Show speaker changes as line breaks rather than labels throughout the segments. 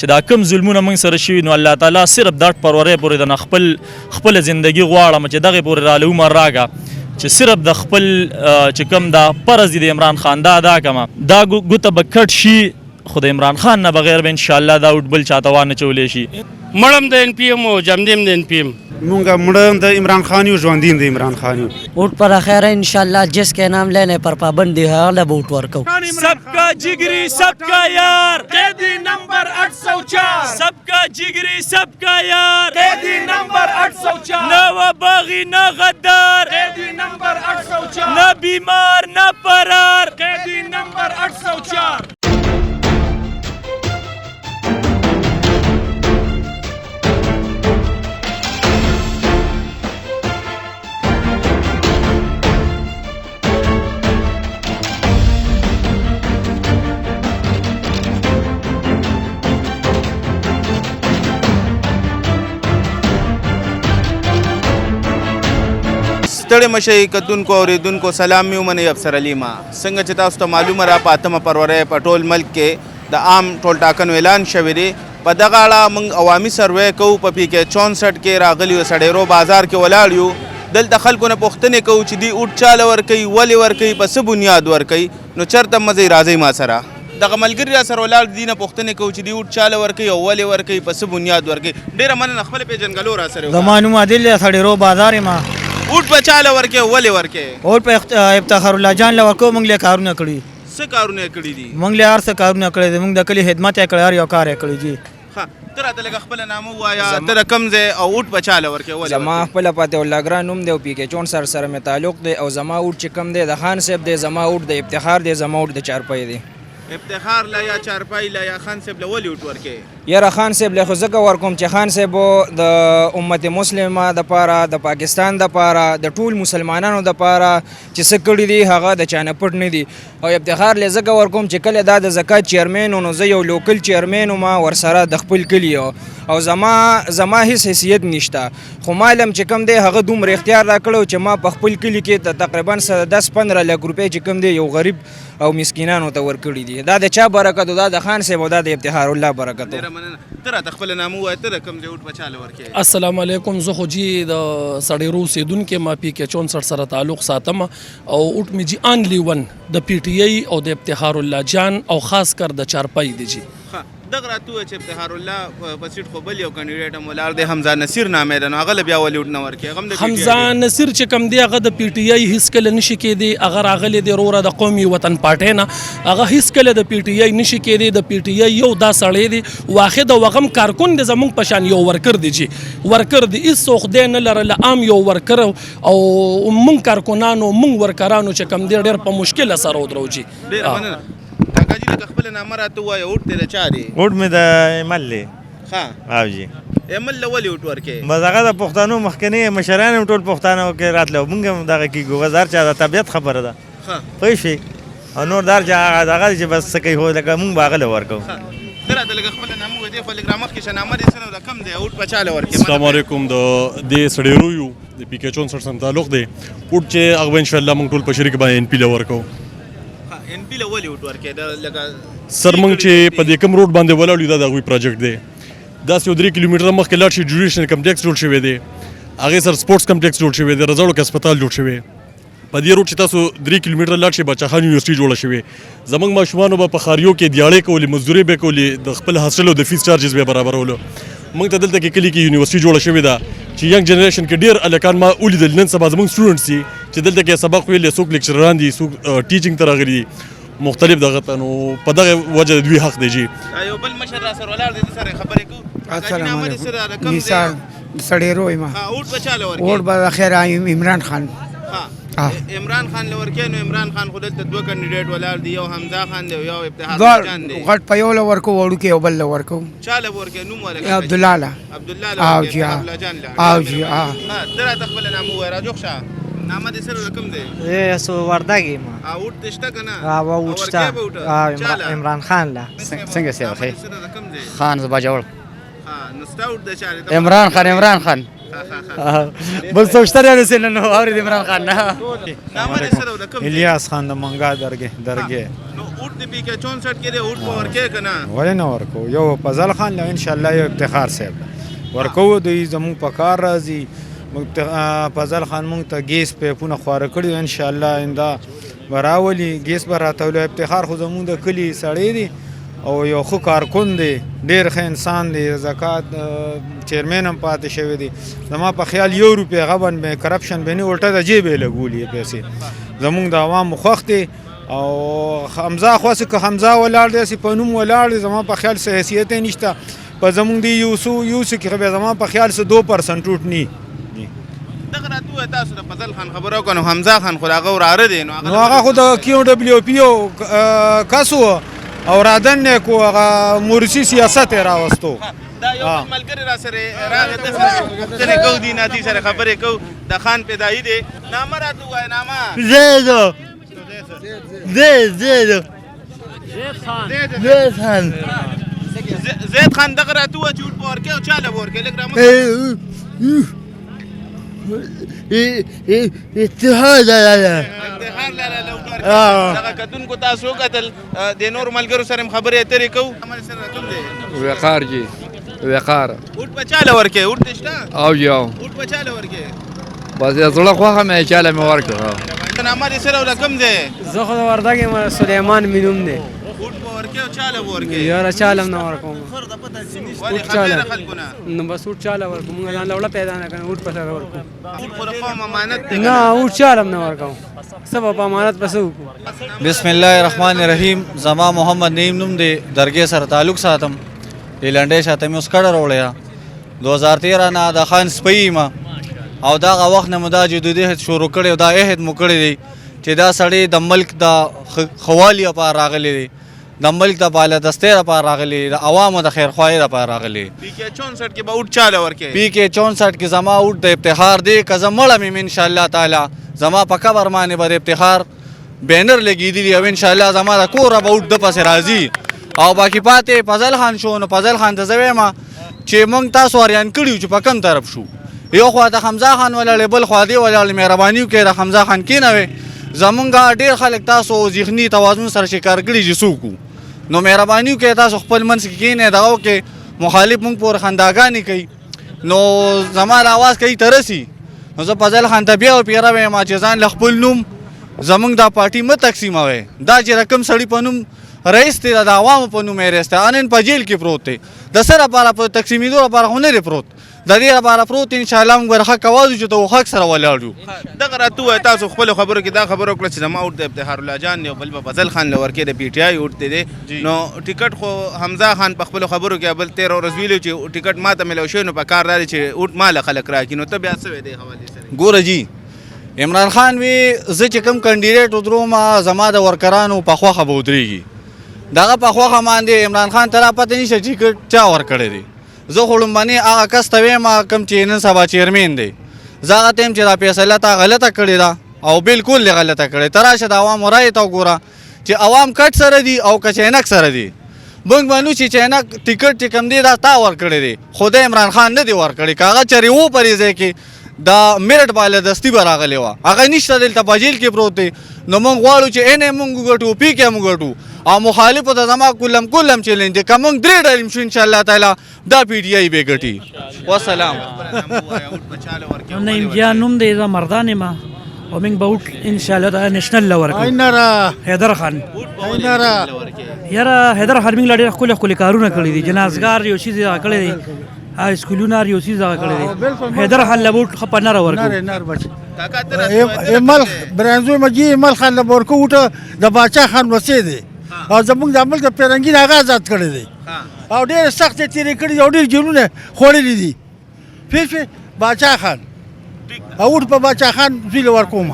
چې دا کم ظلمونه موږ سره شوي نو الله تعالی صرف دا پرورې پورې د خپل زندگی غواړم چې دغه پورې راله عمر راګه چې صرف د خپل چې کوم دا فرض دی د عمران خان دا ادا کما دا ګوته به کټ شي خو د عمران خان نه بغیر به انشاءالله دا وټ بل چاته وانه چولی شي
مړم د ان پی ایم او جمدیم د ان پی ایم
مونږ مړم د عمران خان یو ژوندین د عمران خان یو
वोट पर खैर है इंशाल्लाह जिसके नाम लेने पर पाबंदी है अगला वोट वर्क
सबका जिगरी सबका यार कैदी नंबर 804 सबका जिगरी सबका यार कैदी नंबर 804 न वबागी न गद्दार कैदी नंबर 804 न बीमार न फरार कैदी नंबर 804
ستړي مشي کتونکو اوریدونکو سلام مې ومنئ افسر علي ما څنګه چې تاسو ته معلومه را په 8مه فروری په ټول ملک کې د عام ټول ټاکنو اعلان شوی دی په دغه اړه موږ عوامي سروې کوو په پی کې 64 کې راغلي یو سړیرو بازار کې ولاړ یو دلته خلکو نه پوښتنې کوو چې دوی اوټ چاله ورکوي ولې ورکوي په څه بنیاد ورکوي نو چېرته مزئ راځئ ما سره دغه ملګري را سره ولاړ دي نه پوښتنې کوو چې دوی اوټ چاله ورکوي او ولې ورکوي په څه بنیاد ورکوي ډېره مننه خپله پېژنګلو را سره
زما نوم عادل دی سړیرو بازار یم
اوټ په چاله ورکوي ولې ورکوي
ووट په افتخار الله جان له ورکو موږ له کارونه کړي
څه کارونه یې کړي دي
موږ له هر څه کارونه کړي دي موږ د کلي خدمت یې کړی هر یو کار یې کړی جی
ښه ته راته لږ خپله نامه ووایه ته د کوم ځای او اوټ په چاله ورکوي ولې
زما خپله فتح الله ګران نوم دی او پی کې 64 سره مې تعلق دی او زما اوټ چې کوم دی د خان صاحب دی زما اوټ د افتخار دی زما اوټ د چارپای دی
افتخار لا یا چارپای لا یا خان صاحب له ولې اوټ ورکوي
یاره خان صاحب له خو ځکه ورکوم چې خان صاحب د امت مسلمه دپاره د پاکستان دپاره د ټول مسلمانانو دپاره چې څه کړي دي هغه د چا نه پټ نه دي او افتخار له ځکه ورکوم چې کله دا د زکات چیرمین نو زه یو لوکل چیرمین ما ورسره د خپل کلي او زما هیڅ حیثیت نشته خو معلم چې کم دی هغه دومره اختیار راکړو چې ما په خپل کلي کې تقریبا 10-15 لک روپۍ چې کم دی یو غریب او مسکینانو ته ورکړي دي دا د چا برکت دا د خان صاحب او دا د افتخار الله برکت
ته راته خپله نامه ووایه ته د کوم ځای اوټ په چاله ورکوي
السلام علیکم زه خو جی د سړیرو اوسېدونکی ما پی کې 64 سره تعلق ساتم او اوټ مې جی انلی ون د پی ټی آی او د افتخار الله جان او خاص کر د چارپای دی جی
دغه راته ووایه چې افتخار الله په سیټ خو بل یو کینډیډیټ هم ولاړ دی حمزه نصیر نامې ده نو هغه له بیا ولې اوټ نه ورکوي
حمزه نصیر چې کوم دی هغه د پی ټی آی هیڅ کله نشي کېدی هغه راغلی دی وروره د قومي وطن پارټۍ نه هغه هیڅ کله د پی ټی آی نشي کېدی د پی ټی آی یو دا سړی دی واحد او غم کارکون دی زموږ په شان یو ورکر دی جی ورکر دی هیڅ خدای نه لرله عام یو ورکر او موږ کارکونانو موږ ورکرانو چې کوم دی ډېر په مشکله سره ودرو جی
ډېره مننه کاکا جي لکه خپله نامه راته ووایه اوټ دی د چا دی
اوټ مې د ایمل دی
ښه
او جی
ایمل له ولې اوټ ورکوي
بس هغه د پښتنو مخکني مشران هم ټول پښتانه کې راتله موږ هم دغه کېږو بس هر چا د طبیعت خبره ده پوه شوې او نور دا هغه چې بس څه کوي خو لکه موږ به هغه له ورکوو
ته راته لږ خپله نامه ووایه دی خو لږ رامخکې شه نامه دې څه نه ده کوم دی اوټ په چاله ورکوي
السلام علیکم د دې سړیرو یو د پی کې 64 سره تعلق دی اوټ چې هغه انشاءالله موږ ټول په شریک باندې ان پی له ورکوو
ان پی له ولې اوټ ورکوي دا لکه
سر موږ چې په دې کوم روډ باندې ولاړ یو دا د هغوی پروجیکټ دی داسې یو 3 کیلومتره مخکې لاړ شي جوډیشنل کمپلیکس جوړ شوی دی هغې سره سپورټس کمپلیکس جوړ شوی دی رضاړو کې هسپتال جوړ شوی په دې روډ چې تاسو 3 کیلومتره لاړ شئ بچاخان یونیورسټي جوړه شوې زموږ ماشومانو به په ښاریو کې دیاړې کولې مزدورۍ به کولې د خپل هاسټل او د فیس چارجز به برابرولو موږ ته دلته کې کلي کې یونیورسټي جوړه شوې ده چې ینګ جنریشن کې ډېر هلکان ما ولیدل نن سبا زموږ سټوډنټس دي چې دلته کې سبق ویل څوک لیکچرران دي څوک ټیچینګ ته راغلي دي مختلف دغه نو په دغه وجه د دوی حق دی جی
یو بل مشر را سره ولاړ دی سره خبرې کوو
السلام علیکم نثار سړیرو یم
اوټ په چاله ورکوي
اوټ به خیر عمران خان
عمران خان له ورکوي نو عمران خان خو دلته دوه کینډیډیټ ولاړ دی یو حمزه خان دی یو افتخار جان دی
غټ په یو له ورکو وړوکې یو بل له ورکو
چاله ورکوي نوم ولګوي
عبدالله له او جی او جی
ته راته خپله نامه ووایه راجوخ شه نامه دې سره رقم دی
سو وردګي ما
اوټ دې شته که نه
اوټ شته عمران خان له
څنګه سي اخی
خان زبا جوړ
نو ستا اوټ د چا دی
عمران خان بس سوچتر یاد سه نو اورید عمران خان نه
نامه دې سره رقم
الیاس خان د منګا درګه
نو اوټ د پی کې 64 کې د اوټ په ورکې کنه
ولې نه ورکو یو فضل خان له ان شاء الله یو افتخار صاحب ورکو دوی زموږ په کار راځي فضل خان مونږ ته ګیس پیپونه خواره کړي ان شاء الله انده براولي ګیس به راته افتخار خو زموږ د کلي سړی دی او یو ښه کارکون دی ډېر ښه انسان دی زکات چیرمین هم پاتې شوی دی زما په خیال 1 روپۍ هغه باندې کرپشن به نه الټه د جیب یې لګولي پیسې زموږ د عوامو خوښ دی او حمزه خو که حمزه ولاړ دی په نوم ولاړ دی زما په خیال څه حیثیت یې نشته په زموږ دی یوسو کې خو زما په خیال څه 2% ټوټ نی
دغه راته تاسو د فضل خان خبرو کنو حمزه خان خو هغه وراره دی نو
هغه خو د کیو دبليو پی او کاسو او رادن کو هغه مورسی سیاست راوستو
دا یو ملګری را سره راغی د سره کو دی نادي سره خبرې کو د خان پیدایي دی نامه راته وای نامه زید خان دغه راته و چې په ورکه او چاله ورکه لګ رامه
اتحاد
لا دغه کتون کو تاسو قتل د نور ملګرو سره خبرې اترې کو عمل سره کوم دی
وقار جی وقار
اوټ په چاله ورکه اوټ تشتا
او یو
اوټ په چاله ورکه
بس زړه خوخه مې چاله مې ورکړه
نامه دې سره ولکم دی
زه خو د وردګ سلیمان مینوم دی
اوټ په ورکه او چاله ورکه
یاره چالم نه ورکوم
ولې خبره خلکونه
نو بس اوټ چاله ورکوم موږ ځان لوړه پیدا نه کړو اوټ په سره ورکوم
اوټ په قوم امانت دی
نه اوټ چالم نه ورکوم سبب امانت پس وکړو
بسم الله الرحمن الرحیم زما محمد نعیم نوم دی درګې سره تعلق ساتم لنډې شاته مې اوس کډه وروړیا 2013 نه د خان سپی ما او دغه وخت نه مو دا جدودیت شروع کړی او دا عهد مو کړی دی چې دا سړی د ملک د خوالي لپاره راغلی دی د ملک د بالادستۍ لپاره راغلی د عوامو د خیرخواهۍ لپاره راغلی
پی کې 64 کې به اوټ چاله ورکه
پی کې 64 کې زما اوټ د افتخار دی که زه مړه مې ان شاء الله تعالی زما په قبر باندې به د افتخار بینر لګېدلی او ان شاء الله زما د کوره به اوټ د پسې راځي او باقي پاتې فضل خان شو نو فضل خان ته زه وایم چې موږ تاسو اریان کړي چې په کوم طرف شو یو خوا د حمزه خان ولاړې بل خوا دی ولاړې مهرباني وکړئ د حمزه خان کېنوئ زمونږ ډېر خلک تاسو ذهني توازن سره شکار کړي چې څوک نو مهرباني وکړئ تاسو خپل منځ کې کښېنئ دغه وکړئ مخالف موږ پورې خنداګانې کوي نو زما د اواز کوي ته رسي نو زه فضل خان ته بیا وپیره وایم چې ځان له خپل نوم زمونږ دا پارټي مه تقسیموئ دا چې رقم سړي په نوم رئیس دی د عوامو په نوم یې رئیس دی انن په جیل کې پروت دی د څه لپاره په تقسیمېدو لپاره خو نه دی پروت د دې لپاره پروت انشاءالله موږ به حق کوازو چې د حق سره ولاړ یو
دغه راته وای تاسو خپل خبرو کې دا خبرو کړه چې زما اوټ د افتخار الله جان دی بل په فضل خان لورکې د پی ټی آی اوټ دی نو ټیکټ خو حمزه خان په خپل خبرو کې بل 13 ورځ ویلو چې ټیکټ ماته ملو شو نو په کار راځي چې اوټ مال خلک راکې نو ته بیا څه وې دی حواله سره
ګوره جی عمران خان وی زه چې کوم کینډیډیټ ودروم زما د ورکرانو په خوخه به ودرېږي دغه په خوخه باندې عمران خان ته را پته نشته چې چا ورکړی دی زه خو لومبنې هغه کس ته وایم کوم چې نن سبا چیرمین دی زه هغه ته یم چې دا فیصله تا غلطه کړې ده او بالکل یې غلطه کړې ته راشه د عوامو رایې ته وګوره چې عوام کټ سره دي او که چینک سره دي موږ منو چې چینک ټیکټ چې کوم دی دا تا ورکړی دی خو د عمران خان نه دی ورکړی که هغه چېرې و په دې ځای کې دا میرټ بالادستي به راغلی وه هغه نشته دلته په جیل کې پروت دی نو موږ غواړو چې ان یې موږ وګټو پی کې موږ وګټو او مخالفو ته زما کلم چیلنج دی که موږ درې ډلې شو انشاءالله تعالی دا پی ټی آی به ګټي والسلام
نعیم جان نوم دی زه مردان یم او موږ به اوټ انشاءالله تعالی نیشنل له ورکړو حیدر خان یاره حیدر خان موږ له ډېر ښکلي کارونه کړي دي جنازګار یو شي کړی دی سکولونه یو څیز هغه کړی دی حیدر خان له بوټ خپه نه ورکړو
ملک برانزو مجی ملک خان له ورکو وټه د باچا خان وسې دی او زمونږ د ملک پیرنګي هغه آزاد کړی دی او ډېر سخت یې تېرې کړي دي او ډېر جیلونه خوړلي دي پوه باچا خان او اوټ په باچا خان زوی له ورکوم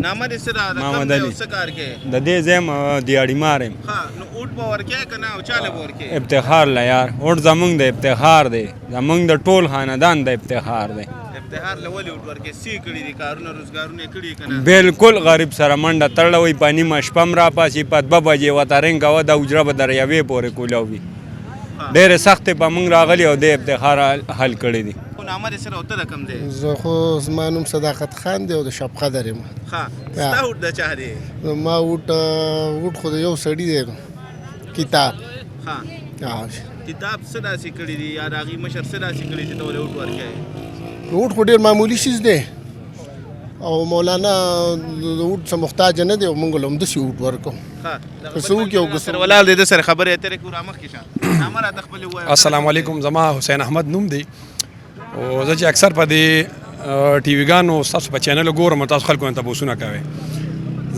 نامه دې سره محمد علي څه کار کې
د دې زم دیاړي مارم
ها نو اوټ په ورکه کنه او چاله ورکه
افتخار لا یار اوټ زمونږ د افتخار دی زمونږ د ټول خاندان د افتخار دی
افتخار لولي اوټ ورکه سی کړي دي کارونه روزګارونه کړي کنه
بالکل غریب سره منډه تړلوي پانی مشپم را پاسي پد بجې وترنګ و د اجره به دریاوي پورې کولاوي ډېر سخت په موږ راغلی او د افتخار حل کړی دي
نامه دې سره او ته د کوم دی
زه خو زما نوم صداقت خان دی او د شب قدر یم
ښه ستا اوټ د چا دی
ما ووټ خو د یو سړي دی کتاب
ښه کتاب څه داسې کړي دي یا د هغې مشر څه داسې کړي چې ته ولې اوټ ورکوې
ووټ خو ډېر معمولي شیز دی او مولانا د ووټ څه محتاج نه دی او موږ له همداسې ووټ ورکوو که څه وکړي او که څه
ولاړ دی د سره خبرې اترې کړو رامخکې شه نامه راته خپلې ووایه
السلام علیکم زما حسین احمد نوم دی او زه چې اکثر په دې ټي ویګانو ستاسو په چینل ګورم تاسو خلکو نه تپوسونه کوئ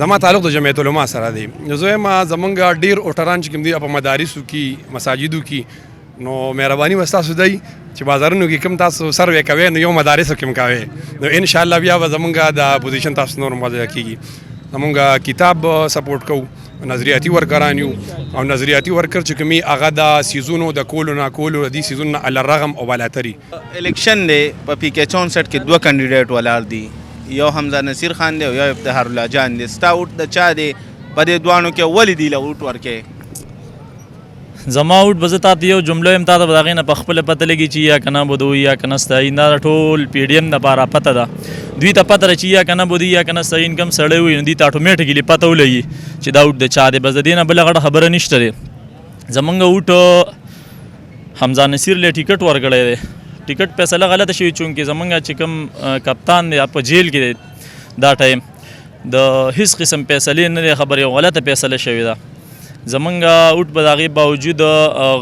زما تعلق د جمعیت علما سره دی نو زه یم زمونږ ډېر اوټران چې کوم دي په مدارسو کې مساجدو کې نو مهرباني به ستاسو دی چې بازارونو کې کوم تاسو سروې کوئ نو یو مدارسو کې هم کوئ نو انشاءالله بیا به زمونږ د پوزیشن تاسو نور مزه کېږي زمونږ کتاب سپورټ کوو نظریاتي ورکران یو او نظریاتي ورکر چې کومي هغه د سیزونو د کولو نه کولو دي سیزونو علی الرغم او بالاتري
الیکشن دی په پی کې 64 کې دوه کینډیډیټ ولاړ دي یو حمزه نصیر خان دی او یو افتخار الله جان دی ستا اوټ د چا دی په دې دوانو کې ولې دی له اوټ ورکې
زما اوټ به زه تا ته یو جمله یم تا ته به د هغې نه په خپله پته لګي چې یا که نه بدو یا که نه ستعین دا ټول پی ډي ایم دپاره پته ده دوی ته پته ده چې یا که نه بدو یا که نه ستعین کم سړی وي نو دوی ته اټومیټیکلي پته ولګي چې دا اوټ د چا دی بس د دې نه بله غټه خبره نشته دی زمونږ اوټ حمزه نصیر له ټیکټ ورکړی دی ټیکټ فیصله غلطه شوې چونکې زمونږ چې کوم کپتان دی په جیل کې دی دا ټایم د هیڅ قسم فیصلې نه دی خبر یو غلطه فیصله شوې ده زمونږ اوټ به د هغې باوجود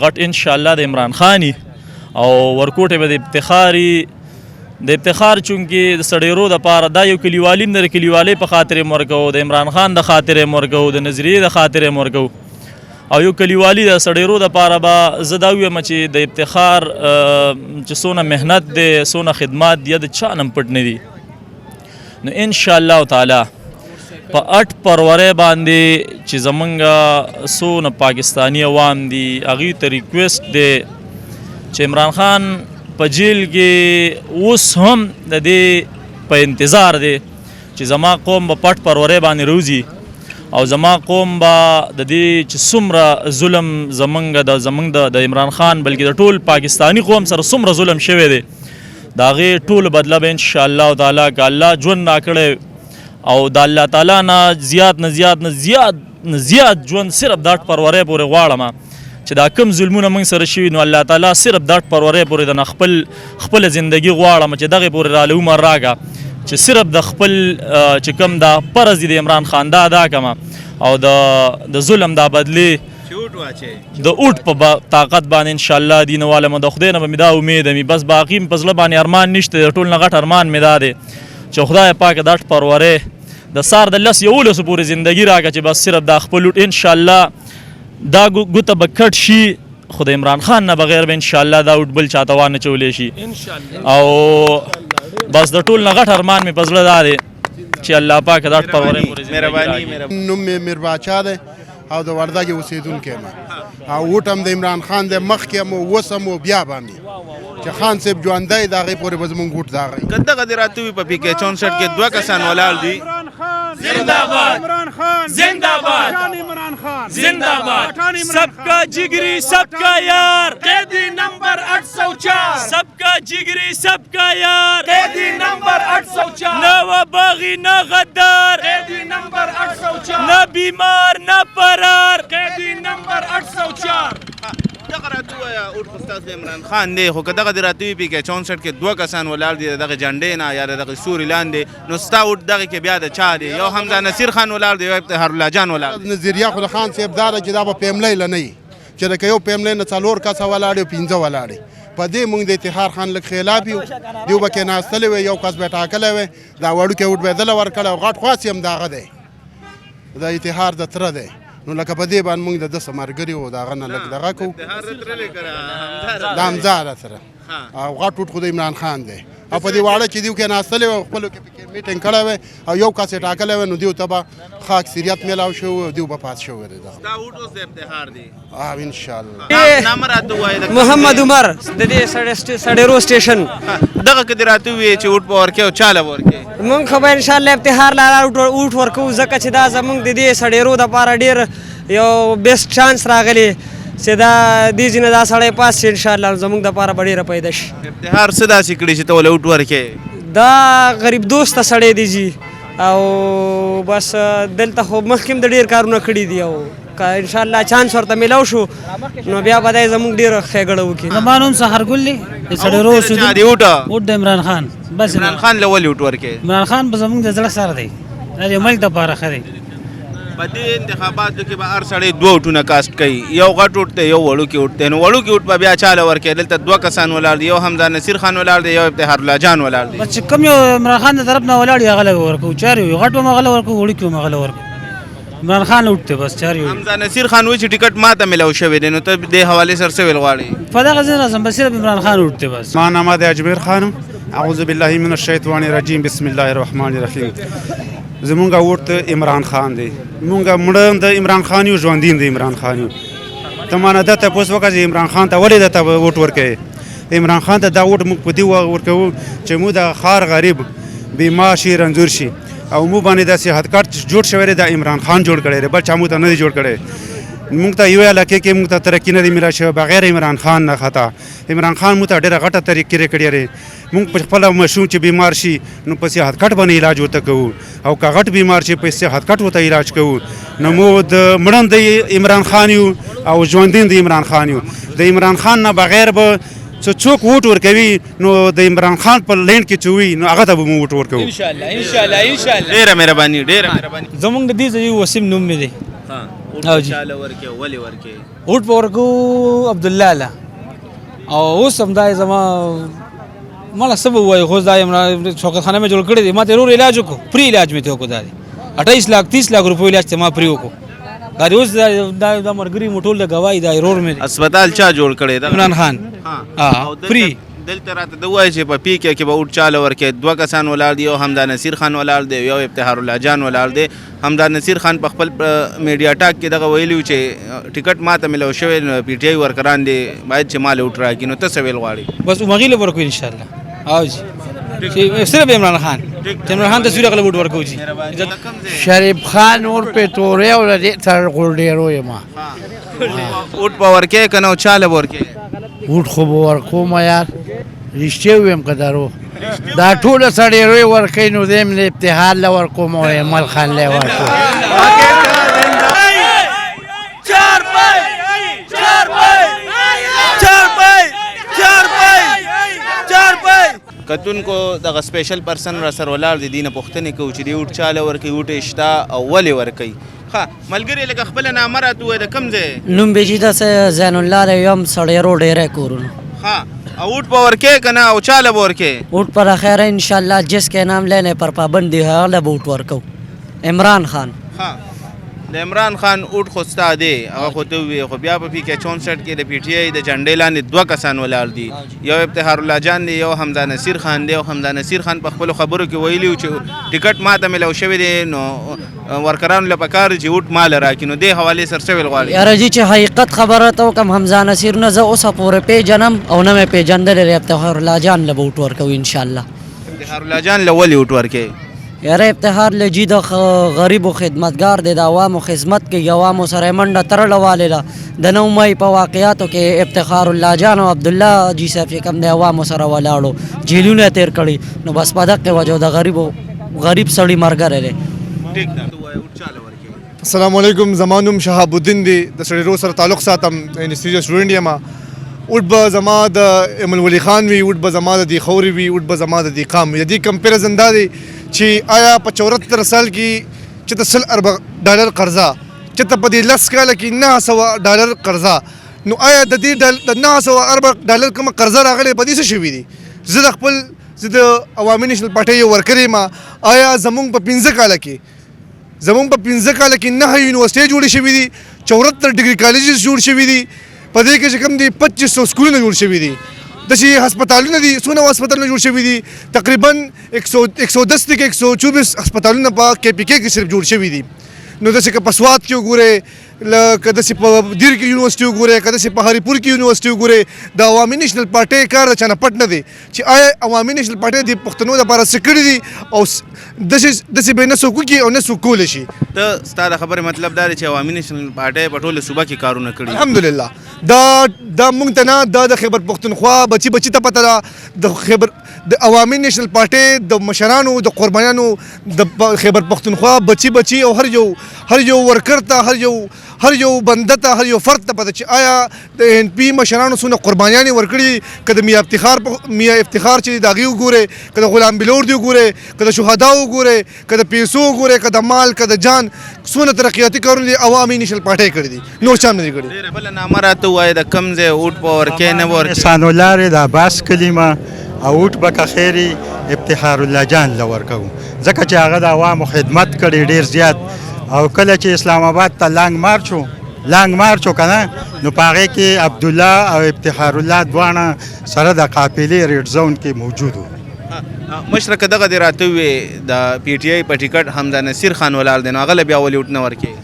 غټ انشاءالله د عمران خان او ورکوټې به د افتخار چونکې د سړیرو دپاره دا یو کلیوالي نه د کلیوالۍ په خاطر یې ورکوو د عمران خان د خاطر یې ورکوو د نظریې د خاطر یې ورکوو او یو کلیوالي د سړیرو دپاره به زه دا ویم چې د افتخار چې څونه محنت دی څونه خدمات دی د چا نه پټ نه دي نو انشاءالله تعالی په 8 فروری باندې چې زمونږ څونه پاکستاني عوام دي هغوی ته ریکویسټ دی چې عمران خان په جیل کې اوس هم د دې په انتظار دی چې زما قوم به 8 فروری باندې روزي او زما قوم به د دې چې څومره ظلم زمونږ د عمران خان بلکې د ټول پاکستاني قوم سره څومره ظلم شوی دی د هغې ټول بدله به انشاءالله تعالی که الله ژوند راکړی او د الله تعالی نه زیات ژوند صرف د 8 فروری پورې غواړم چې دا کم ظلمونه موږ سره شوي نو الله تعالی صرف د 8 فروری پورې د نه خپله زندګي غواړم چې دغې پورې راله عمر راکړه چې صرف د خپل چې کوم دا فرض دی د عمران خان دا ادا کړم او د ظلم دا بدلې د اوټ په طاقت باندې انشاءالله دین والم د خدای نه به مې دا امید مې بس باقي په زړه باندې ارمان نشته د ټول نه غټ ارمان مې دا دی چې خدای پاک د 8 فروری د سار د 11 پورې زندګي راکړه چې بس صرف دا خپل اوټ انشاءالله دا ګوته به کټ شي خو د عمران خان نه بغیر به انشاءالله دا اوټ بل چاته وانه چولی شي او بس د ټول نه غټ ارمان مې په زړه دا دی چې الله پاک د 8 فروری پورې زندګي
نوم مې میرباچا دی او د وردګ اوسېدونکی یم او اوټ هم د عمران خان دی مخکې هم اوس هم بیا به مې چې خان صاحب ژوندی د هغې پورې به زمونږ اوټ د هغې
که دغه دې راته وي په پی کې 64 کې دوه کسان ولاړ دي
زنده‌باد सबका जिगरी सबका यार कैदी नंबर 804 सबका जिगरी सबका यार कैदी नंबर 804 न वबागी न गद्दार कैदी नंबर 804 न बीमार न फरार कैदी नंबर 804
دغه راته ووایه اوټ خو ستاسو د عمران خان دی خو که دغه دې راته وي پی کې 64 کې دوه کسان ولاړ دي د دغه جنډې نه یا د دغه سوري لاندې نو ستا اوټ دغه کې بیا د چا دی یو حمزه نصیر خان ولاړ دی یو افتخار الله جان ولاړ دی
نظریه خو د خان صاحب دا ده چې دا به پیملی له نه وي چې لکه یو پیملی نه 4 کسه ولاړ او 15 ولاړ په دې موږ د افتخار خان لږ خلاف یو دیو به کېناستلی وی یو کس به ټاکلی وی دا وړوکی اوټ به یې دله ورکړی او غټ خواس هم د هغه دی د افتخار د تره دی نو لکه په دې باندې موږ د ده څه ملګري وو د هغه نه لږ دغه کوو د حمزه ده سره او غټ اوټ خو د عمران خان دی او په دې واړه چې دیو کېناستلی وی خپلو کې پکې میټینګ کړی وی او یو کس یې ټاکلی وی نو دیو ته به ښه اکثریت میلاو شوی او دیو به پاس شوی دی
ستا اوټ اوس د افتخار دی
انشاءالله
نامه راته ووایه
محمد عمر د دې سړیرو سټیشن
دغه که دې راته ووایې چې اوټ به ورکې او چا له به ورکې
مونږ خو به انشاءالله افتخار لاله اوټ ورکوو ځکه چې دا زمونږ د دې سړیرو دپاره ډېر یو بیسټ چانس راغلی چې دا دې ځینې دا سړی پاس شي انشاءالله زموږ دپاره به ډېره پیدا شي.
افتخار څه داسې کړي چې ته ولې اوټ ورکې؟
دا غریب دوسته سړی دی جي او بس دلته خو مخکې د ډېر کارونه کړي دي او که انشاءالله چانس ورته میلاو شو نو بیا به دی زموږ ډېره ښېګړه وکړي.
زما نوم سحرګل دی د سړی رو اوسېدونکی
دی اوټه
اوټ د عمران خان. بس
عمران خان له ولې اوټ ورکې؟
عمران خان به زموږ د زړه سره دی دا د ملک دپاره ښه دی.
په دې انتخاباتو کې به هر سړی دوه اوټونه کاسټ کوي، یو غټ اوټ دی یو وړوکی اوټ دی. نو وړوکی اوټ به بیا چاله ورکوي؟ دلته دوه کسان ولاړ دي، یو حمزه نصیر خان ولاړ دی، یو افتخار الله جان ولاړ دی.
بس چې کوم یو عمران خان د طرف نه ولاړ وي هغه له به ورکوو، چار یو غټ به هم هغه له ورکوو، وړوکي هم هغه له ورکوو. عمران خان اوټ دی بس چار یو.
حمزه نصیر خان وایي چې ټیکټ ماته میلاو شوی دی، نو ته دې حوالې سره څه ویل غواړې؟
په دغه ځای راځم بس صرف عمران خان اوټ دی بس.
ما نامه د اجمیر خانم. اعوذ بالله من الشیطان الرجیم بسم الله الرحمن الرحیم. زمونږ اوټ عمران خان دی. مونږ مړه د عمران خان یو، ژوندین د عمران خان یو. ته مانه دا تپوس وکړه چې عمران خان ته ولې درته اوټ ورکوې؟ عمران خان ته دا اوټ موږ په دې ورکوو چې موږ د ښار غریب بیمار شي رنځور شي او موږ باندې دا صحت کارت جوړ شوی دی د عمران خان جوړ کړی دی، بل چا موږ ته نه دی جوړ کړی. موږ ته یو علاقې کې موږ ته ترقي نه دی میلا شوی بغیر عمران خان نه خطا. عمران خان موږ ته ډېره غټه ترقي کړې دی. موږ په خپله ماشوم چې بیمار شي نو په صحت کارت باندې علاج ورته کوو، او که غټ بیمار شي په صحت کارت ورته علاج کوو. نو موږ د مړن د عمران خان یو او ژوندین د عمران خان یو. د عمران خان نه بغیر به څوک ووټ ورکوي نو د عمران خان په لینډ کې چې وي نو هغه ته به موږ ووټ ورکوو.
انشاءالله انشاءالله انشاءالله.
ډېره مهرباني ډېره مهرباني.
زموږ د دې ځای وسیم نوم مې دی.
اوټ چاله ورکې ولې ورکې؟
اوټ په ورکوو عبدالله له او اوس هم دا زما مالا څه به ووایو خو دا شوکت خانه مې جوړ کړی دی. ما ته ورور علاج وکړو، فری علاج مې ته وکړو. دا دی 28 لاک 30 لاک روپیو علاج ته ما فری وکړو. دا اوس دا ملګري مو ټول د ګواهي دا ورور مې دی.
اسپتال چا جوړ کړی دا؟
عمران خان. فری.
دلته راته د وایي چې په پی کې به اوټ چاله ورکې دوه کسان ولاړ دي، یو حمزه نصیر خان ولاړ دی، یو افتخار الله جان ولاړ دی. حمزه نصیر خان په خپل میډیا ټاک کې دغه ویلي و چې ټیکټ ماته میلاو شوی نو پی ټی آی ورکران دي باید چې مال اوټ راکړي. نو ته څه ویل غواړې؟
بس عمرغي له ورکو ان شاء الله. او جی صرف عمران خان عمران خان ته سوري غل ووټ ورکو جی.
شریف خان اور پټوري او دې تر ګولډیرو یما
اوټ پاور کې کنه چاله ورکې
اوټ خو ورکو ما یار رښتیا ویم قدرو دا ټول سړی روي ورکې نو دې من ابتحال ل ورکو مو مل خان له ورکو.
کتونکو دغه سپیشل پرسن را سره ولاړ دي دینه پوښتنې کوي چې دی اوټ چاله ورکوي اوټ شته او ولې ورکوي. ښه ملګري لکه خپله نامه راته ووایه د کوم ځای؟
نوم بیجیده سے زین الله دی یم سړی رو ډیری کورونو.
ها اوټ په ورکې که نه او چاله به ورکې؟
اوټ پر خیر انشاءاللہ جس کے نام لینے پر پابندی ہے هغه به اوټ ورکو. عمران خان.
ها د عمران خان اوټ خو ستا دی هغه خو ته ووایې، خو بیا په پی کې 64 کې د پی ټي آی د جنډې لاندې دوه کسان ولاړ دي، یو افتخار الله جان دی، یو حمزه نصیر خان دی. او حمزه نصیر خان په خپلو خبرو کې ویلي و چې ټیکټ ماته میلاو شوی دی نو ورکرانو له پکار چې اوټ مال راکړي. نو دې حوالې سره څه ویل غواړې؟
یاره جی چې حقیقت خبره ته وکړم حمزه نصیر نه زه اوسه پورې پیژنم او نه مې پیژندلی دی. افتخار الله جان له به اوټ ورکوو انشاءالله.
افتخار الله جان له ولې اوټ ورکې؟
یاره افتخار لجی د غریبو خدمتګار دی، د عوامو خدمت کوي، عوامو سره منډه تړله والې ده. د 9 مۍ په واقعاتو کې افتخار الله جان او عبدالله جی صاحب چې کوم د عوامو سره ولاړو جیلونه تیر کړي نو بس په دغه وجه د غریب سړي مرګره دی.
السلام علیکم. زما نوم شهاب الدین دی، د سړي رو سره تعلق ساتم، انسټیټیوټ سټوډنټ یم. اوټ به زما د امل ولی خان وي، اوټ به زما د دی خوري وي، اوټ به زما د دی قام وي. د دې کمپیریزن دا دی چې آیا په 74 سال کې چې د $100 قرضه چې ته په دې 10 کاله کې $900 قرضه نو آیا د دې د $900 کوم قرضه راغلی په دې څه شوي دي؟ زه د عوامي نیشنل پارټۍ یو ورکر یم. آیا زمونږ په 15 کاله کې 9 یونیورسټۍ جوړې شوي دي، 74 ډګري کالجز جوړ شوي دي، په دې کې چې کوم دي 2500 سکولونه جوړ شوي دي، داسې هسپتالونه دي، څونه هسپتالونه جوړ شوي دي، تقریبا 110 کې 124 هسپتالونه په KPK کې صرف جوړ شوي دي. نو داسې که په سوات کې وګورئ، که داسې په دیر کې یونیورسټي وګورئ، که داسې په هریپور کې یونیورسټي وګورئ، د عوامي نیشنل پارټۍ کار د چا نه پټ نه دی چې آیا عوامي نیشنل پارټۍ د پښتنو لپاره څه کړي دي او داسې به نه څوک وکړي او نه څوک کولی شي.
ته ستا د خبرې مطلب دا دی چې عوامي نیشنل پارټۍ په ټوله صوبه کې کارونه کړي؟
الحمدلله دا مونږ ته نه دا د خیبر پښتونخوا بچي ته پته ده د عوامي نیشنل پارټۍ د مشرانو د قربانیانو د خیبر پښتونخوا بچي او هر یو ورکر ته هر یو بنده ته هر یو فرد ته پته چې آیا د ان پی مشرانو څونه قربانیانې ورکړي که د میا افتخار چې د هغې وګورئ که د غلام بلور دی وګورئ که د شهدا وګورئ که د پیسو وګورئ که د مال که د جان څونه ترقیاتي کارونه دي عوامي نیشنل پارټۍ کړي دي نور چا هم نه دي کړي.
بله نامه راته ووایه د کوم ځای اوټ په ورکې نه ورکې
احسان الله د عباس کلیمه او اوټ به که خیري افتخار الله جان له ورکوو ځکه چې هغه د عوامو خدمت کړی ډېر زیات او کله چې اسلام آباد ته لانګ مارچ و که نه نو په هغې کې عبدالله او افتخار الله دواړه سره د قافلې ریډ زون کې موجود وو.
مشره که دغه دې راته ووې د پی ټي آی په ټیکټ حمزه نصیر خان ولاړ دی نو هغه له بیا ولې اوټ نه ورکوي؟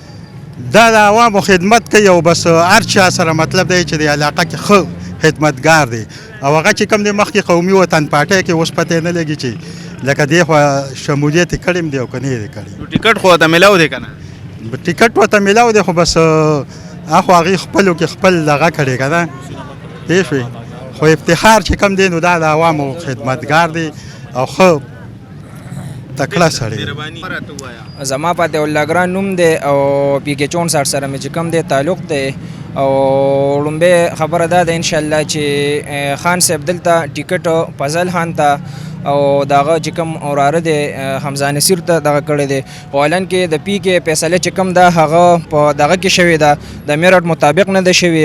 دا د عوامو خدمت کوي او بس هر چا سره مطلب دی چې د علاقه کې ښه خدمتګار دی او هغه چې کوم دی مخکې قومي وطن پارټۍ کې اوس پته نه لګي چې لکه دې خوا شمولیت یې کړی دی او که نه یې کړی.
ټیکټ خو ورته میلاو دی که نه؟
ټیکټ ورته میلاو دی خو بس خو هغې خپلو کې خپل دغه کړی که نه پوه شوې خو افتخار چې کوم دی نو دا د عوامو خدمتګار دی او ښه تکړه سړی.
زما فتح الله ګران نوم دی او پی کې 64 سره مې چې کوم دی تعلق دی او لومبه خبره ده انشاءالله چې خان صاحب دلته ټیکټ فضل خان ته او داغه چې کوم اوراره دی حمزه نصیر ته دغه کړی دی اولن کې د پی کې فیصله چې کوم ده هغه په دغه کې شوی ده د میرټ مطابق نه ده شوی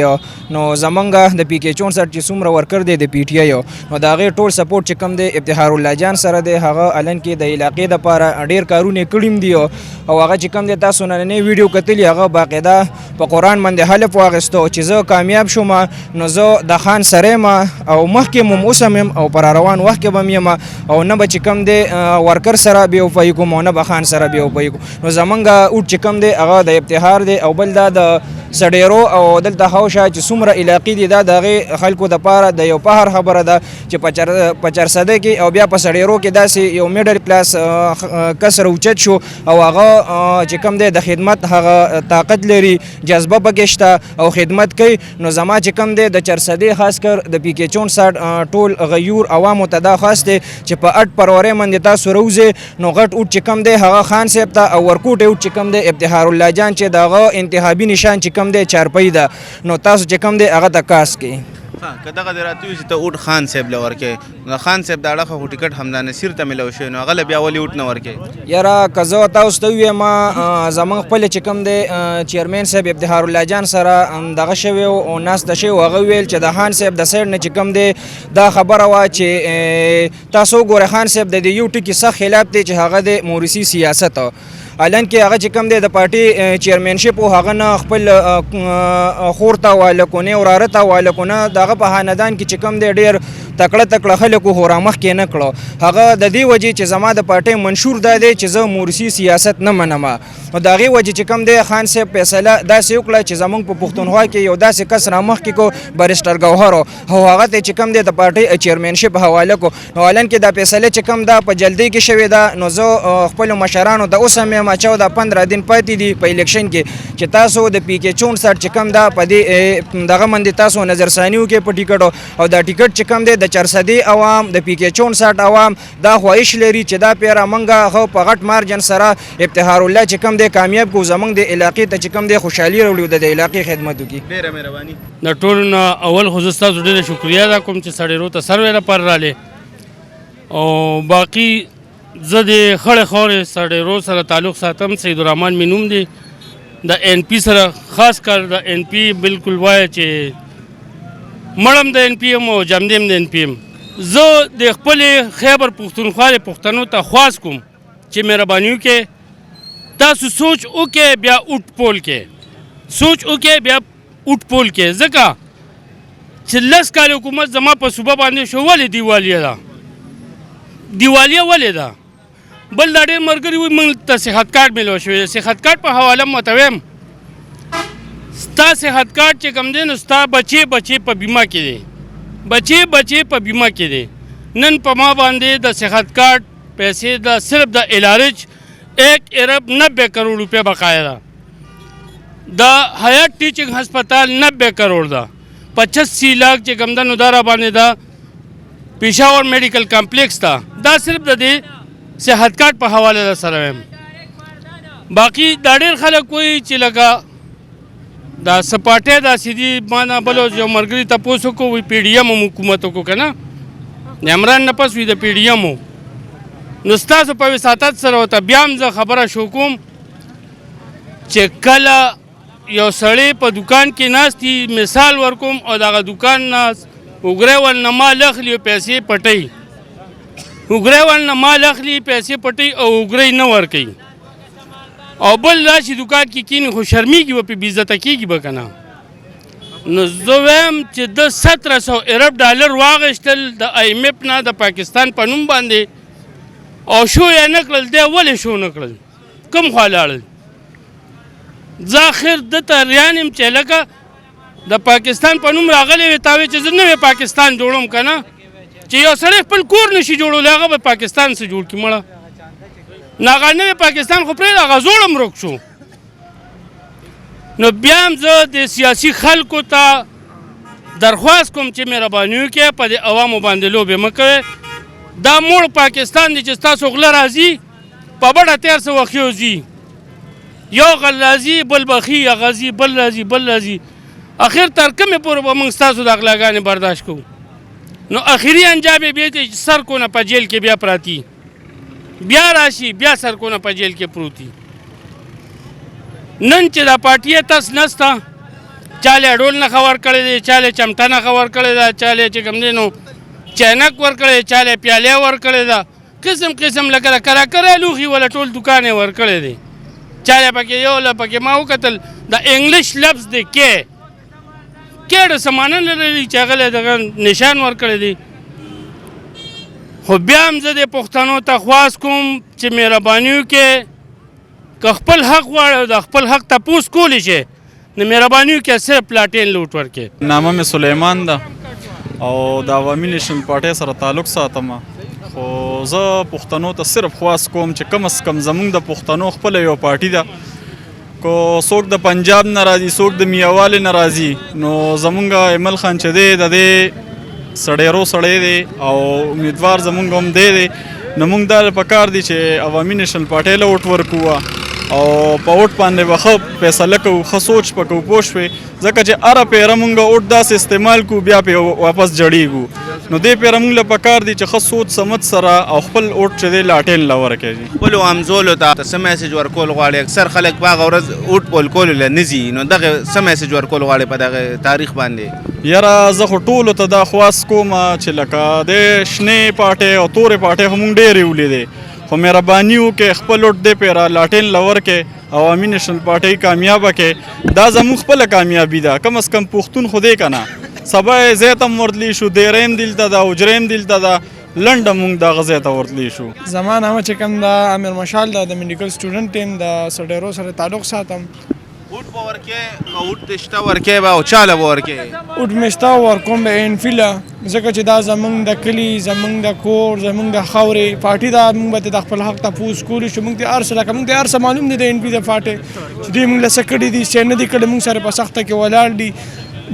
نو زمونږ د پی کې 64 چې څومره ورکر دی د پی ټی آی نو د هغې ټول سپورټ چې کوم دی افتخار الله جان سره دی هغه الن کې د علاقې دپاره ډېر کارونه کړي دي او هغه چې کوم دی تاسو نننۍ ویډیو کتلي هغه باقاعده په قرآن باندې حلف واخیستو چې زه کامیاب شوم نو زه د خان سره یم او مخکې م اوس هم یم او پر روان وخت کې به م یم او نه به چې کوم دی ورکر سره بې وفایي کوم او نه به خان سره بې وفایي کوم نو زمونږ اوټ چې کوم دی هغه د ابتخار دی او بل دا د سډیرو او دلته حوشه چې څومره علاقې دي دا د هغې خلکو دپاره د یو فخر خبره ده چې په چرسده کې او بیا په سډیرو کې داسې یو میډل کلاس کس راوچت شو او هغه چې کوم دی د خدمت هغه طاقت لري جذبه پکې شته او خدمت کوي نو زما چې کوم دی د چرسدې خاص کر د پی کې 64 ټول غیور عوامو ته دا خاص دی چې په 8 فروری باندې تاسو روزه نو غټ اوټ چې کوم دی هغه خان صاحب ته او ورکوټ اوټ چې کوم دی افتخار الله جان چې دغه انتخابي نشان چې کوم دی چارپۍ ده نو تاسو چې کوم دی هغه ته کاس کوي.
که دغه دې راته وي چې ته اوټ خان صاحب له ورکې نو خان صاحب د اړخه خو ټیکټ حمزه نصیر ته میلاو شوی نو هغه له بیا ولې اوټ نه ورکې؟
یاره که زه تاسو ته ووایم زمونږ خپل چې کوم دی چیرمین صاحب افتخار الله جان سره دغه شوی او ناسته شوی هغه ویل چې د خان صاحب د سایډ نه چې کوم دی دا خبره وه چې تاسو وګورئ خان صاحب د دې یو ټکي سخت خلاف دی چې هغه د مورثي سیاست الان کې هغه چې کوم دی د پارټي چیرمنشپ او هغه نه خپل خور ته والکونه وراره ته والکونه دغه په خاندان کې چې کوم دی ډېر تکړه خلکو خو رامخ کې نه کړو هغه د دې وجې چې زما د پارټۍ منشور دا دی چې زه مورثي سیاست نه منم نو د هغې وجې چې کوم دی خان صاحب فیصله داسې وکړه چې زموږ په پښتونخوا کې یو داسې کس رامخ کې کو بریسټر ګوهر او هغه ته چې کوم دی د پارټۍ چیرمنشپ حواله کو نو الان کې دا فیصله چې کوم دا په جلدی کې شوې ده نو زه خپلو مشرانو د اوس هم یم 14 دن پاتې دي په الیکشن کې چې تاسو د پی کې 64 چې کوم دا په دې دغه باندې تاسو نظرثاني وکړئ په ټیکټو او دا ټیکټ چې کوم دی د چرسدي عوام د پی کې 64 عوام دا خواهش لري چې دا پیره منګه خو په غټ مارجن سره افتخار الله چې کوم دی کامیاب کو زمونږ د علاقې ته چې کوم دی خوشحالي راوړي د علاقې خدمت وکړي.
ډېره مهرباني.
د ټولو نه اول خو زه ستاسو ډېره شکریا ادا کوم چې سړیرو ته سروې لپاره رالې او باقي زه د خړې خورې سړیرو سره تعلق ساتم. سید الرحمن مې نوم دی د ان پی سره خاص کر د ان پی بالکل وایه چې مړم د ان پی یم او جمدیم د ان پی یم. زه د خپلې خیبر پښتونخوا پښتنو ته خواست کوم چې مهرباني وکړئ تاسو سوچ وکړئ بیا اوټ پول کې سوچ وکړئ بیا اوټ پول کې ځکه چې 10 کال حکومت زما په صوبه باندې شو ولې دیوالیه ده دیوالیه ولې ده بل دا ډېر ملګري وایي موږ ته صحت کارت میلاو شوی دی. صحت کارت په حواله م ورته وایم ستا صحت کارت چې کوم دی نو ستا بچې په بیمه کې دی بچې په بیمه کې دی. نن په ما باندې د صحت کارت پیسې د صرف د علاج 1 ارب 90 کروڑ روپے بقایا ده. د حیات ټیچنګ هسپتال 90 کروڑ ده. 85 लाख چې کوم ده نو دا را باندې دا پېښور میډیکل کمپلیکس ته دا صرف د دې صحت کارت په حواله در سره وایم. باقي دا ډېر خلک وایي چې لکه دا سپاټۍ داسې دي ما نه بل یو ملګري تپوس وکړو وایي پی ډي ایم هم حکومت وکړو که نه د عمران نه پس وي د پی ډي ایم نو ستاسو په وساطت سره ورته بیا هم زه خبره شو کوم چې کله یو سړی په دکان کې ناست وي مثال ورکوم او دغه دکان نه وګری ولنه مال اخلي او پیسې پټوي وګری ولنه مال اخلي پیسې پټوي او وګری نه ورکوي او بل راشي دکان کې کیني خو شرمېږي به پې بېعزته کېږي به که نه نو زه وایم چې د 1700 ارب ډالر واغېستل د IMF نه د پاکستان په نوم باندې او شو یې نه کړل دی ولې شو نه کړل کوم خوا لاړل زه اخر دته ریان یم چې لکه د پاکستان په نوم راغلی وې تا وې چې زه نوی پاکستان جوړوم که نه چې یو سړی خپل کور نشي جوړولی هغه به پاکستان څه جوړ کړي مړه نو هغه نوی پاکستان خو پرېږده هغه زوړ هم ورک شو نو بیا هم زه د سیاسي خلکو ته درخواست کوم چې مهرباني وکړئ په دې عوامو باندې لوبې مه کوئ دا موړ پاکستان دی چې ستاسو غله راځي په بډه تیر څه وخت یوځي یو غل راځي بل بخي هغه ځي بل راځي بل راځي اخر تر کومې پورې به موږ ستاسو د غلاګانې برداشت کوو نو اخري انجام یې بیا دی چې سرکونه په جیل کې بیا پراتی بیا راشي بیا سرکونه په جیل کې پروتي نن چې دا پارټي تس نسته چاله ډول نه خبر کړی دی چاله چمټه نه خبر کړی ده چاله چې کوم دی نو چینک ورکړی چاله پیالې ورکړی ده قسم قسم لکه د کراکره لوښي ولا ټول دوکان یې ورکړی دی چاله پکې یو له پکې ما وکتل د انګلیش لفظ دی کې ډېر سمانه نه لري چې هغه دغه نشان ورکړی دی خو بیا هم زه د پښتنو ته خواست کوم چې مهرباني وکړئ که خپل حق غواړئ او د خپل حق تپوس کولی شئ نو مهرباني وکړئ صرف پلاټین لوټ ورکړئ.
نامه مې سلیمان ده او د عوامي نیشنل پارټۍ سره تعلق ساتم خو زه پښتنو ته صرف خواست کوم چې کم از کم زموږ د پښتنو خپله یو پارټي ده کو څوک د پنجاب نه راځي څوک د میاوالې نه راځي نو زمونږ ایمل خان چې دی د دې سړیرو سړی دی او امیدوار زمونږ هم دی نو موږ دا پکار دی چې عوامي نیشنل پارټۍ له ووټ ورکوو او په ووټ باندې به ښه فیصله کوو ښه سوچ به کوو پوه شوې ځکه چې هره پیره موږ ووټ داسې استعمال کوو بیا پې واپس جړېږو نو دې پیره موږ له پکار دی چې ښه سوچ سمت سره او خپل ووټ چې دی لاټین له ورکوي.
خپلو همزولو ته څه میسج ورکول غواړي اکثر خلک په هغه ورځ ووټ پول کولو له نه ځي نو دغه څه میسج ورکول غواړي په دغه تاریخ باندې؟
یاره زه خو ټولو ته دا خواست کوم چې لکه د شنې پارټۍ او تورې پارټۍ خو موږ ډېرې ولیدې خو مهرباني وکړئ خپل ووټ دې پیره لاټین له ورکړئ عوامي نیشنل پارټۍ کامیابه کړئ دا زموږ خپله کامیابي ده کم از کم پښتون خو دی که نه سبا یې ځای ته هم ورتلی شو دیره هم دلته ده حجره هم دلته ده لنډه موږ دغه ځای ته ورتلی شو.
زما نامه چې کوم ده امیر مشال ده د میډیکل سټوډنټ یم د سډیرو سره تعلق ساتم.
ووټ به ورکوې او ووټ دې شته ورکوې به او چاله به ورکوې؟
ووټ مې شته ورکوم به انفیله ځکه چې دا زموږ د کلي زموږ د کور زموږ د خاورې پارټي ده موږ به د خپل حق تپوس کولی شو موږ د هر څه لکه موږ د هر څه معلوم دی د انفي د پارټۍ چې دوی موږ له څه کړي دي څه نه دي کړي موږ سره په سخته کې ولاړ دي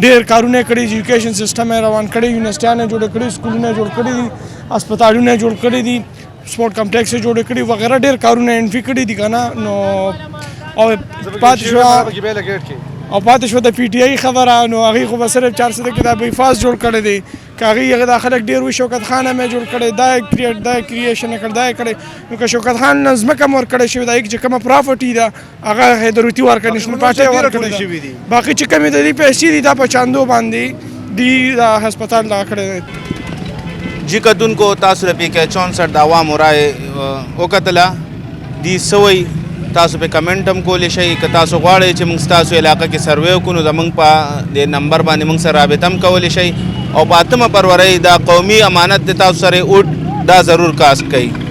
ډېر کارونه کړي ایجوکیشن سیسټم یې روان کړی یونیورسټیانې جوړې کړي سکولونه جوړ کړي دي هسپتالونه جوړ کړي دي سپورټ کمپلیکس یې جوړ کړي وغیره ډېر کارونه انفي کړي دي که نه نو او پاتې شوه د پی ټي آی خبره نو هغې خو به صرف 400 د کتاب حفاظ جوړ کړی دی که هغې دا خلک ډېر وي شوکت خان هم یې جوړ کړی دا یې کریشن یې کړی دا یې کړی نو که شوکت خان نه ځمکه هم ورکړی شوې ده چې کومه پرافټي ده هغه حیدروتي ورکړی نشنل پارټۍ ورکړی ده باقي چې کومې د دې پیسې دي دا په چاندو باندې دی دا هسپتال دغه کړی دی.
جی کتونکو تاسو د پی کې 64 د عوامو رایې وکتله دي سوی تاسو په کمنټ هم کولی شئ که تاسو غواړئ چې موږ ستاسو علاقه کې سروې وکړو نو زموږ په دې نمبر باندې موږ سره رابطه هم کولی شئ او په 8 فروری دا قومي امانت د تاسو سره ووټ دا ضرور کاسټ کړئ.